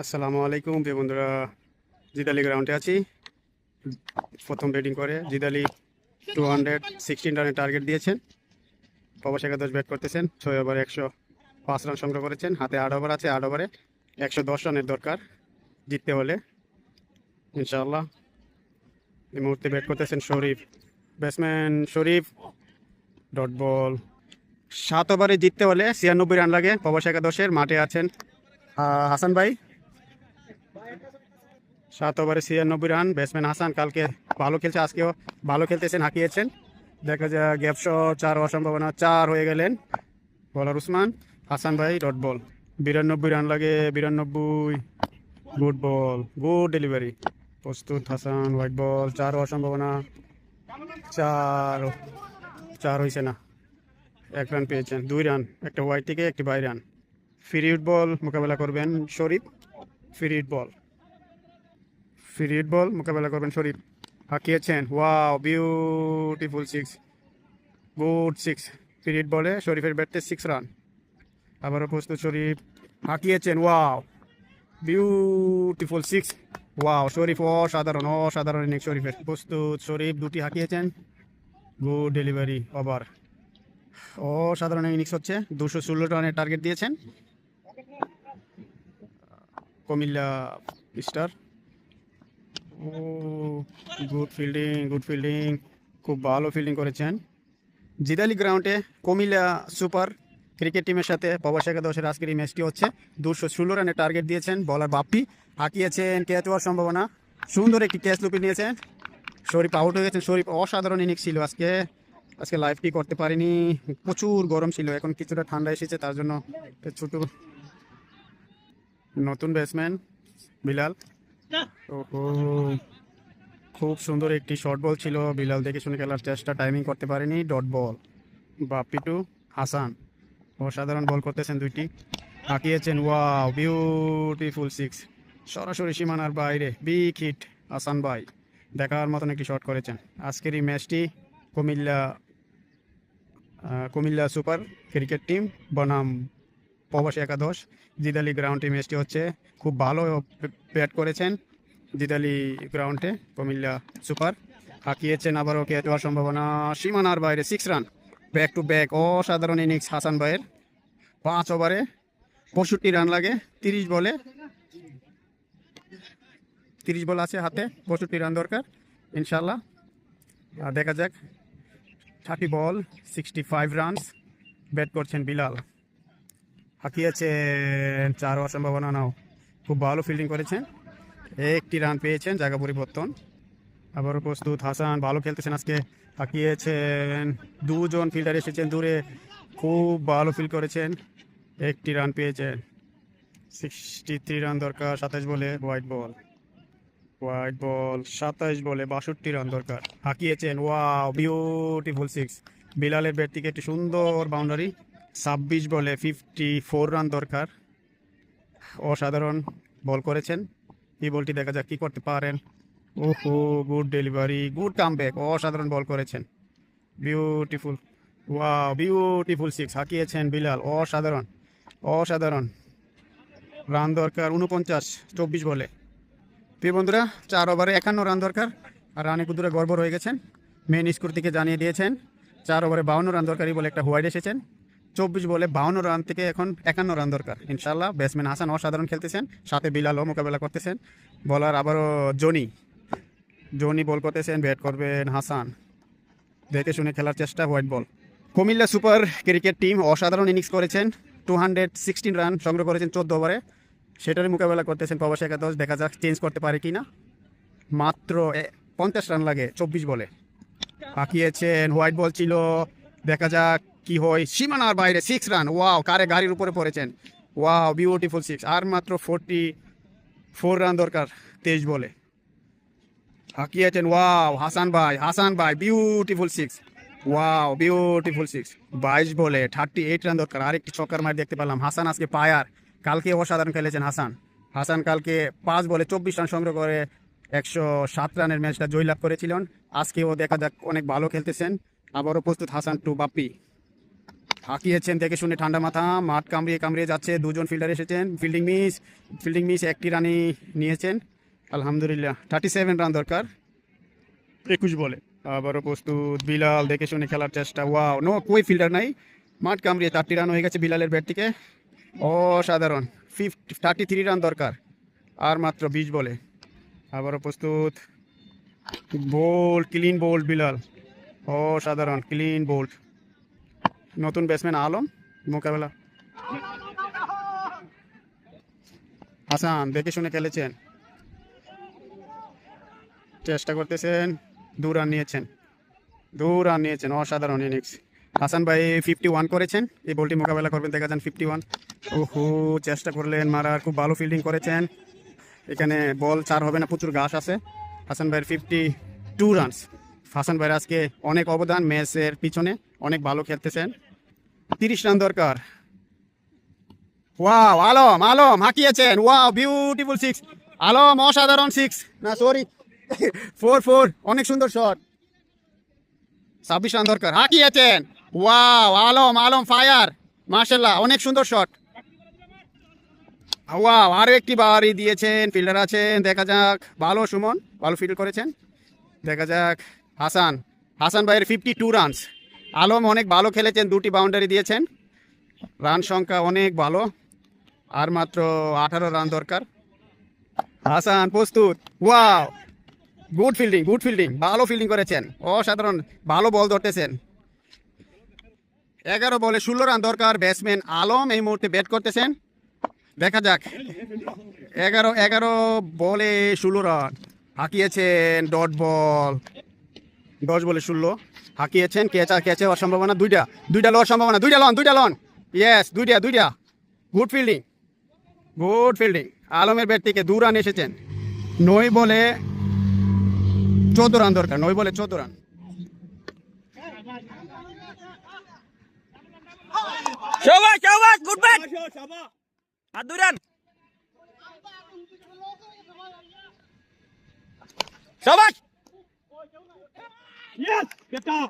আসসালামু আলাইকুম প্রিয় বন্ধুরা, জিদালি গ্রাউন্ডে আছি। প্রথম ব্যাটিং করে জিদালি 216 রানের টার্গেট দিয়েছেন। প্রবাস একাদশ ব্যাট করতেছেন। 6 ওভারে 105 রান সংগ্রহ করেছেন। হাতে 8 ওভার আছে। 8 ওভারে 110 রানের দরকার জিততে হলে ইনশাআল্লাহ। এই মুহূর্তে ব্যাট করতেছেন শরীফ, ব্যাটসম্যান শরীফ। Dot ball. 7 ওভারে জিততে হলে 96 রান লাগে। প্রবাস একাদশের মাঠে আছেন হাসান ভাই। 7 ওভারে 96 রান। ব্যাটসম্যান হাসান কালকে ভালো খেলছে, আজকেও ভালো খেলতেছেন, হাঁকিয়েছেন। দেখা যায় গ্যাপ শট 4 হওয়ার সম্ভাবনা, 4 হয়ে গেলেন। বলার উসমান হাসান ভাই। Dot ball. 92 রান লাগে। 92। Good ball, good delivery. প্রস্তুত হাসান। White ball. 4 হওয়ার সম্ভাবনা। 4 4 হয়েছে না। 1 রান পেয়েছেন। 2 রান, একটা হোয়াইট থেকে একটি bye run. Free hit ball মোকাবেলা করবেন Sharif. Free hit ball, free hit ball মোকাবেলা করবেন শরীফ। হাঁকিয়েছেন। Wow, beautiful 6, good 6। Free hit বলে শরীফের ব্যাটে 6 রান। আবারও প্রস্তুত শরীফ। হাঁকিয়েছেন। Wow, beautiful 6। ওয়াও, শরীফ অসাধারণ, অসাধারণ ইনিংস শরীফের। প্রস্তুত শরীফ, দুটি হাঁকিয়েছেন। Good delivery. ওভার। অসাধারণ ইনিংস হচ্ছে। 216 রানের টার্গেট দিয়েছেন Comilla star. Oh, good fielding, good fielding, খুব ভালো ফিল্ডিং করেছেন। জিদালি গ্রাউন্ডে কুমিল্লা সুপার ক্রিকেট টিমের সাথে প্রবাস একাদশের আজকের এই ম্যাচটি হচ্ছে। 216 রানের টার্গেট দিয়েছেন বলার বাপ্পি। হাঁকিয়েছেন, ক্যাচ হওয়ার সম্ভাবনা। সুন্দর একটি ক্যাচ লুপে নিয়েছেন। শরীফ আউট হয়ে গেছেন। শরীফ অসাধারণ ইনিংস ছিল আজকে। আজকে লাইভটি করতে পারিনি, প্রচুর গরম ছিল। এখন কিছুটা ঠান্ডা এসেছে, তার জন্য ছোট। নতুন ব্যাটসম্যান বিলাল। ওহো, খুব সুন্দর একটি শর্ট বল ছিল। বিলাল দেখে শুনে খেলার চেষ্টা, টাইমিং করতে পারেনি। Dot ball. Bappi to Hasan, অসাধারণ বল করতেছেন দুইটি। হাঁকিয়েছেন। ওয়াও, বিউটিফুল 6, সরাসরি সীমানার বাইরে। বিগ হিট হাসান ভাই, দেখার মতন একটি শট করেছেন। আজকের এই ম্যাচটি কুমিল্লা সুপার ক্রিকেট টিম বনাম প্রবাসী একাদশ জিদালি গ্রাউন্ডে ম্যাচটি হচ্ছে। খুব ভালো ব্যাট করেছেন জিদালি গ্রাউন্ডে কুমিল্লা সুপার। হাঁকিয়েছেন, আবারও ক্যাচ হওয়ার সম্ভাবনা। সীমানার বাইরে 6 রান। ব্যাক টু ব্যাক অসাধারণ ইনিংস হাসান ভাইয়ের। 5 ওভারে 65 রান লাগে। 30 বলে 30 বল আছে হাতে, 65 রান দরকার ইনশাল্লাহ। দেখা যাক। 30 বল 65 রানস। ব্যাট করছেন বিলাল। হাঁকিয়েছেন, 4 হওয়ার সম্ভাবনা নাও। খুব ভালো ফিল্ডিং করেছেন। একটি রান পেয়েছেন, জায়গা পরিবর্তন। আবারও প্রস্তুত হাসান, ভালো খেলতেছেন আজকে। হাঁকিয়েছেন, দুজন ফিল্ডার এসেছেন দূরে, খুব ভালো ফিল্ড করেছেন। একটি রান পেয়েছেন। 63 রান দরকার 27 বলে। White ball. হোয়াইট বল 27 বলে 62 রান দরকার। হাঁকিয়েছেন। Wow, beautiful 6। বিলালের ব্যাট থেকে একটি সুন্দর বাউন্ডারি। 26 বলে 54 রান দরকার। অসাধারণ বল করেছেন। এই বলটি দেখা যাক কি করতে পারেন। ওহো, গুড ডেলিভারি, গুড কামব্যাক। অসাধারণ বল করেছেন। বিউটিফুল। Wow, beautiful 6। হাঁকিয়েছেন বিলাল। অসাধারণ, অসাধারণ। রান দরকার 49, 24 বলে। প্রিয় বন্ধুরা, 4 ওভারে 51 রান দরকার। আর রানে কুদুরে গড়বড় হয়ে গেছেন। মেন স্কোর থেকে জানিয়ে দিয়েছেন 4 ওভারে 52 রান দরকারই বলে একটা হোয়াইট এসেছেন। 24 বলে 52 রান থেকে এখন 51 রান দরকার ইনশাল্লাহ। ব্যাটসম্যান হাসান অসাধারণ খেলতেছেন, সাথে বিলালও মোকাবেলা করতেছেন। বলার আবারও জনি। জনি বল করতেছেন, ব্যাট করবেন হাসান। দেখে শুনে খেলার চেষ্টা। White ball. Comilla super cricket team অসাধারণ ইনিংস করেছেন। 216 রান সংগ্রহ করেছেন 14 ওভারে। সেটারই মোকাবেলা করতেছেন প্রবাসী একাদশ। দেখা যাক চেঞ্জ করতে পারে কি না। মাত্র 50 রান লাগে 24 বলে। হাঁকিয়েছেন, হোয়াইট বল ছিল। দেখা যাক কি হয়। সীমানার বাইরে 6 রান। ওয়াও, কারে গাড়ির উপরে পড়েছেন। Wow, beautiful 6। আর মাত্র 44 রান দরকার 23 বলে। হাঁকিয়েছেন। ওয়াও, হাসান ভাই, হাসান ভাই, বিউটিফুল 6। Wow, beautiful 6। 22 বলে 38 রান দরকার। আরেকটি ছক্কার মার দেখতে পেলাম। হাসান আজকে পায়ার। কালকে অসাধারণ খেলেছেন হাসান। হাসান কালকে 5 বলে 24 রান সংগ্রহ করে 107 রানের ম্যাচটা জয়লাভ করেছিলেন। আজকেও দেখা যাক অনেক ভালো খেলতেছেন। আবারও প্রস্তুত হাসান টু বাপ্পি। হাঁকিয়েছেন দেখে শুনে ঠান্ডা মাথা, মাঠ কামড়িয়ে কামড়িয়ে যাচ্ছে। দুজন ফিল্ডার এসেছেন, ফিল্ডিং মিস একটি রানই নিয়েছেন। আলহামদুলিল্লাহ 37 রান দরকার 21 বলে। আবারও প্রস্তুত বিলাল, দেখে শুনে খেলার চেষ্টা। ওয়াও, নো কই ফিল্ডার নাই, মাঠ কামড়িয়ে 4টি রান হয়ে গেছে বিলালের ব্যাট থেকে। অসাধারণ, 33 রান দরকার আর মাত্র 20 বলে। আবারও প্রস্তুত, বোল্ড, ক্লিন বোল্ড বিলাল, অসাধারণ ক্লিন বোল্ড। নতুন ব্যাটসম্যান আলম মোকাবেলা। হাসান দেখে শুনে খেলেছেন, চেষ্টা করতেছেন, 2 রান নিয়েছেন, অসাধারণ ইনিংস। হাসান ভাই 51 করেছেন, এই বলটি মোকাবেলা করবেন, দেখা যান 51। ওহো, চেষ্টা করলেন মারার, খুব ভালো ফিল্ডিং করেছেন। এখানে বল 4 হবে না, প্রচুর ঘাস আছে। হাসান ভাইয়ের 52 রানস। হাসান ভাইয়ের আজকে অনেক অবদান, ম্যাচের পিছনে অনেক ভালো খেলতেছেন। 30 রান দরকার। ওয়াও, আলম হাঁকিয়েছেন, ওয়াও বিউটিফুল 6। আলম অসাধারণ 6, না সরি 4, অনেক সুন্দর শট। 26 রান দরকার, হাঁকিয়েছেন। ওয়াও, আলম ফায়ার, মাশাআল্লাহ, অনেক সুন্দর শট। ওয়াও, আরো একটি বাড়ি দিয়েছেন, ফিল্ডার আছেন, দেখা যাক। ভালো সুমন, ভালো ফিল্ড করেছেন। দেখা যাক হাসান ভাইয়ের 52 রানস। আলম অনেক ভালো খেলেছেন, 2টি বাউন্ডারি দিয়েছেন, রান সংখ্যা অনেক ভালো। আর মাত্র 18 রান দরকার। হাসান প্রস্তুত। ওয়াও, গুড ফিল্ডিং, ভালো ফিল্ডিং করেছেন, অসাধারণ, ভালো বল ধরতেছেন। 11 বলে 16 রান দরকার। ব্যাটসম্যান আলম এই মুহূর্তে ব্যাট করতেছেন, দেখা যাক। 11 বলে 16 রান হাঁকিয়েছেন, ডট বল। 10 বলে 16 হাঁকিয়েছেন, ক্যাচ হওয়ার সম্ভাবনা দুইটা লওয়ার সম্ভাবনা, দুইটা লন, ইয়েস, দুইটা। Good fielding. আলমের ব্যাট থেকে 2 রান এসেছেন। 9 বলে 14 রান দরকার, 9 বলে 14 রান। শাবাশ, গুড ব্যাট, আর 2 রান। শাবাশ, Yes! Get up!